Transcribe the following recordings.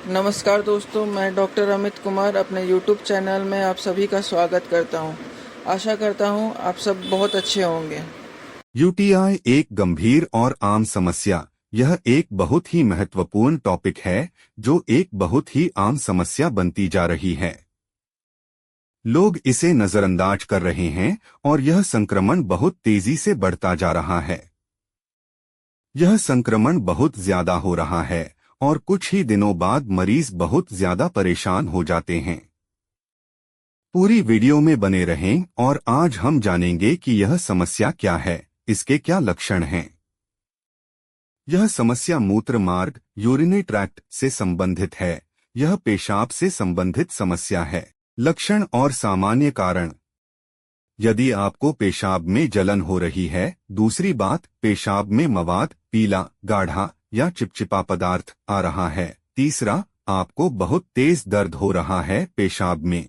नमस्कार दोस्तों, मैं डॉक्टर अमित कुमार अपने यूट्यूब चैनल में आप सभी का स्वागत करता हूं। आशा करता हूं आप सब बहुत अच्छे होंगे। यूटीआई एक गंभीर और आम समस्या। यह एक बहुत ही महत्वपूर्ण टॉपिक है जो एक बहुत ही आम समस्या बनती जा रही है। लोग इसे नजरअंदाज कर रहे हैं और यह संक्रमण बहुत तेजी से बढ़ता जा रहा है। यह संक्रमण बहुत ज्यादा हो रहा है और कुछ ही दिनों बाद मरीज बहुत ज्यादा परेशान हो जाते हैं। पूरी वीडियो में बने रहें और आज हम जानेंगे कि यह समस्या क्या है, इसके क्या लक्षण हैं। यह समस्या मूत्र मार्ग यूरिनरी ट्रैक्ट से संबंधित है। यह पेशाब से संबंधित समस्या है। लक्षण और सामान्य कारण। यदि आपको पेशाब में जलन हो रही है, दूसरी बात, पेशाब में मवाद पीला, गाढ़ा या चिपचिपा पदार्थ आ रहा है। तीसरा, आपको बहुत तेज दर्द हो रहा है पेशाब में।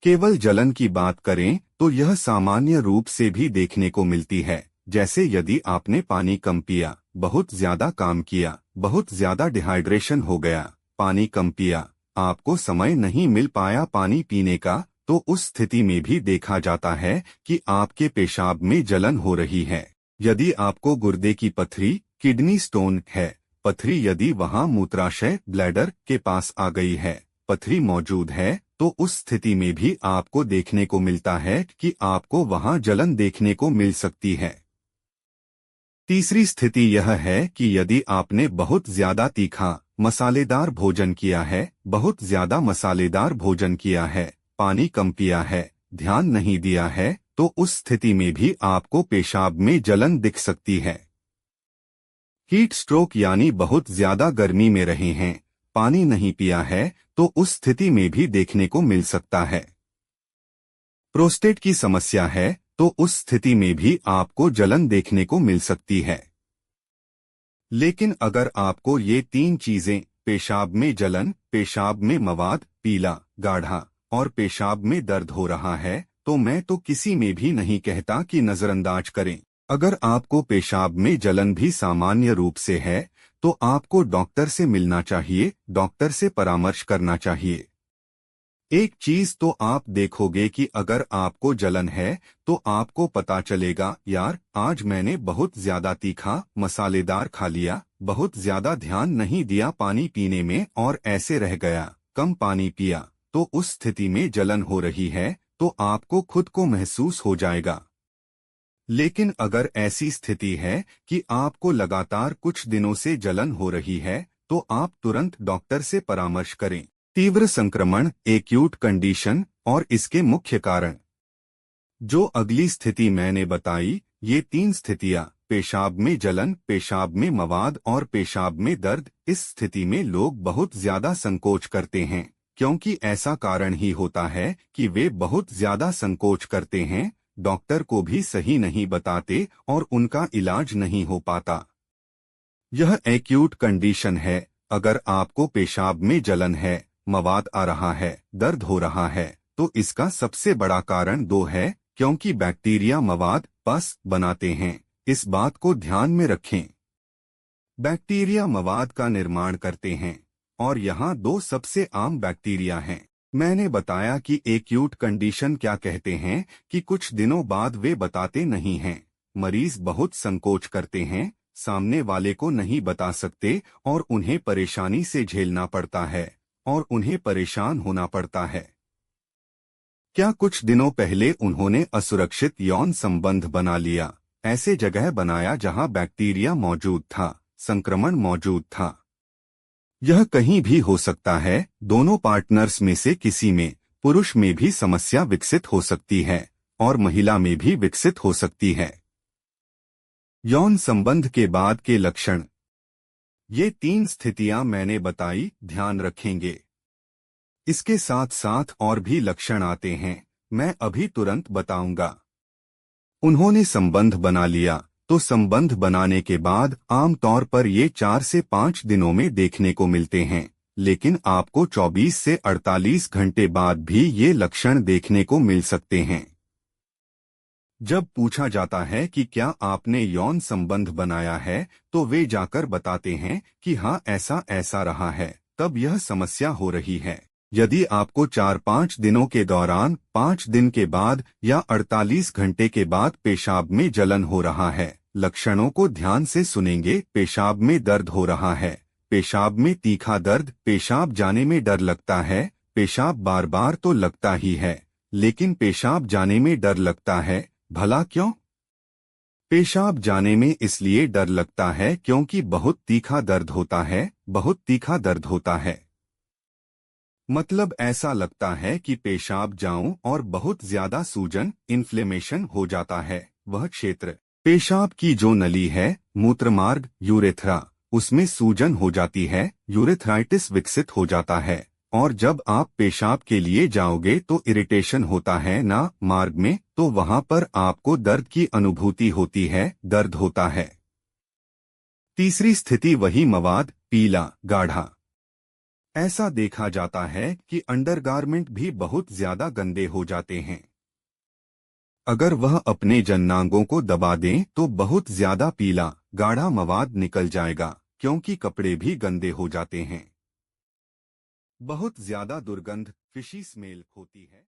केवल जलन की बात करें तो यह सामान्य रूप से भी देखने को मिलती है, जैसे यदि आपने पानी कम पिया, बहुत ज्यादा काम किया, बहुत ज्यादा डिहाइड्रेशन हो गया, पानी कम पिया, आपको समय नहीं मिल पाया पानी पीने का, तो उस स्थिति में भी देखा जाता है कि आपके पेशाब में जलन हो रही है। यदि आपको गुर्दे की पथरी, किडनी स्टोन है, पथरी यदि वहां मूत्राशय ब्लैडर के पास आ गई है, पथरी मौजूद है, तो उस स्थिति में भी आपको देखने को मिलता है कि आपको वहां जलन देखने को मिल सकती है। तीसरी स्थिति यह है कि यदि आपने बहुत ज्यादा तीखा, मसालेदार भोजन किया है, बहुत ज्यादा मसालेदार भोजन किया है, पानी कम पिया है, ध्यान नहीं दिया है, तो उस स्थिति में भी आपको पेशाब में जलन दिख सकती है। हीट स्ट्रोक यानी बहुत ज्यादा गर्मी में रहे हैं, पानी नहीं पिया है, तो उस स्थिति में भी देखने को मिल सकता है। प्रोस्टेट की समस्या है, तो उस स्थिति में भी आपको जलन देखने को मिल सकती है। लेकिन अगर आपको ये तीन चीजें, पेशाब में जलन, पेशाब में मवाद पीला, गाढ़ा और पेशाब में दर्द हो रहा है, तो मैं तो किसी में भी नहीं कहता कि नजरअंदाज करें। अगर आपको पेशाब में जलन भी सामान्य रूप से है, तो आपको डॉक्टर से मिलना चाहिए, डॉक्टर से परामर्श करना चाहिए। एक चीज तो आप देखोगे कि अगर आपको जलन है तो आपको पता चलेगा, यार आज मैंने बहुत ज्यादा तीखा, मसालेदार खा लिया, बहुत ज्यादा ध्यान नहीं दिया पानी पीने में और ऐसे रह गया, कम पानी पिया, तो उस स्थिति में जलन हो रही है, तो आपको खुद को महसूस हो जाएगा। लेकिन अगर ऐसी स्थिति है कि आपको लगातार कुछ दिनों से जलन हो रही है, तो आप तुरंत डॉक्टर से परामर्श करें। तीव्र संक्रमण, एक्यूट कंडीशन और इसके मुख्य कारण। जो अगली स्थिति मैंने बताई, ये तीन स्थितियां, पेशाब में जलन, पेशाब में मवाद और पेशाब में दर्द, इस स्थिति में लोग बहुत ज्यादा संकोच करते हैं, क्योंकि ऐसा कारण ही होता है कि वे बहुत ज्यादा संकोच करते हैं, डॉक्टर को भी सही नहीं बताते और उनका इलाज नहीं हो पाता। यह एक्यूट कंडीशन है। अगर आपको पेशाब में जलन है, मवाद आ रहा है, दर्द हो रहा है, तो इसका सबसे बड़ा कारण दो है, क्योंकि बैक्टीरिया मवाद पस बनाते हैं। इस बात को ध्यान में रखें। बैक्टीरिया मवाद का निर्माण करते हैं और यहाँ दो सबसे आम बैक्टीरिया हैं। मैंने बताया कि एक्यूट कंडीशन क्या कहते हैं कि कुछ दिनों बाद वे बताते नहीं हैं, मरीज बहुत संकोच करते हैं, सामने वाले को नहीं बता सकते और उन्हें परेशानी से झेलना पड़ता है और उन्हें परेशान होना पड़ता है। क्या कुछ दिनों पहले उन्होंने असुरक्षित यौन संबंध बना लिया, ऐसे जगह बनाया जहां बैक्टीरिया मौजूद था, संक्रमण मौजूद था। यह कहीं भी हो सकता है, दोनों पार्टनर्स में से किसी में, पुरुष में भी समस्या विकसित हो सकती है और महिला में भी विकसित हो सकती है। यौन संबंध के बाद के लक्षण। ये तीन स्थितियां मैंने बताई, ध्यान रखेंगे। इसके साथ साथ और भी लक्षण आते हैं, मैं अभी तुरंत बताऊंगा। उन्होंने संबंध बना लिया, तो संबंध बनाने के बाद आमतौर पर ये 4 से 5 दिनों में देखने को मिलते हैं, लेकिन आपको 24 से 48 घंटे बाद भी ये लक्षण देखने को मिल सकते हैं। जब पूछा जाता है कि क्या आपने यौन संबंध बनाया है, तो वे जाकर बताते हैं कि हाँ ऐसा ऐसा रहा है, तब यह समस्या हो रही है। यदि आपको 4-5 दिनों के दौरान 5 दिन के बाद या 48 घंटे के बाद पेशाब में जलन हो रहा है, लक्षणों को ध्यान से सुनेंगे। पेशाब में दर्द हो रहा है, पेशाब में तीखा दर्द, पेशाब जाने में डर लगता है। पेशाब बार बार तो लगता ही है, लेकिन पेशाब जाने में डर लगता है, भला क्यों? पेशाब जाने में इसलिए डर लगता है क्योंकि बहुत तीखा दर्द होता है, बहुत तीखा दर्द होता है। मतलब ऐसा लगता है कि पेशाब जाऊं और बहुत ज्यादा सूजन, इन्फ्लेमेशन हो जाता है। वह क्षेत्र, पेशाब की जो नली है, मूत्रमार्ग, यूरेथ्रा, उसमें सूजन हो जाती है, यूरेथ्राइटिस विकसित हो जाता है। और जब आप पेशाब के लिए जाओगे तो इरिटेशन होता है ना मार्ग में, तो वहां पर आपको दर्द की अनुभूति होती है, दर्द होता है। तीसरी स्थिति वही मवाद, पीला, गाढ़ा। ऐसा देखा जाता है कि अंडरगारमेंट भी बहुत ज्यादा गंदे हो जाते हैं। अगर वह अपने जननांगों को दबा दें तो बहुत ज्यादा पीला, गाढ़ा मवाद निकल जाएगा, क्योंकि कपड़े भी गंदे हो जाते हैं। बहुत ज्यादा दुर्गंध, फिशी स्मेल होती है।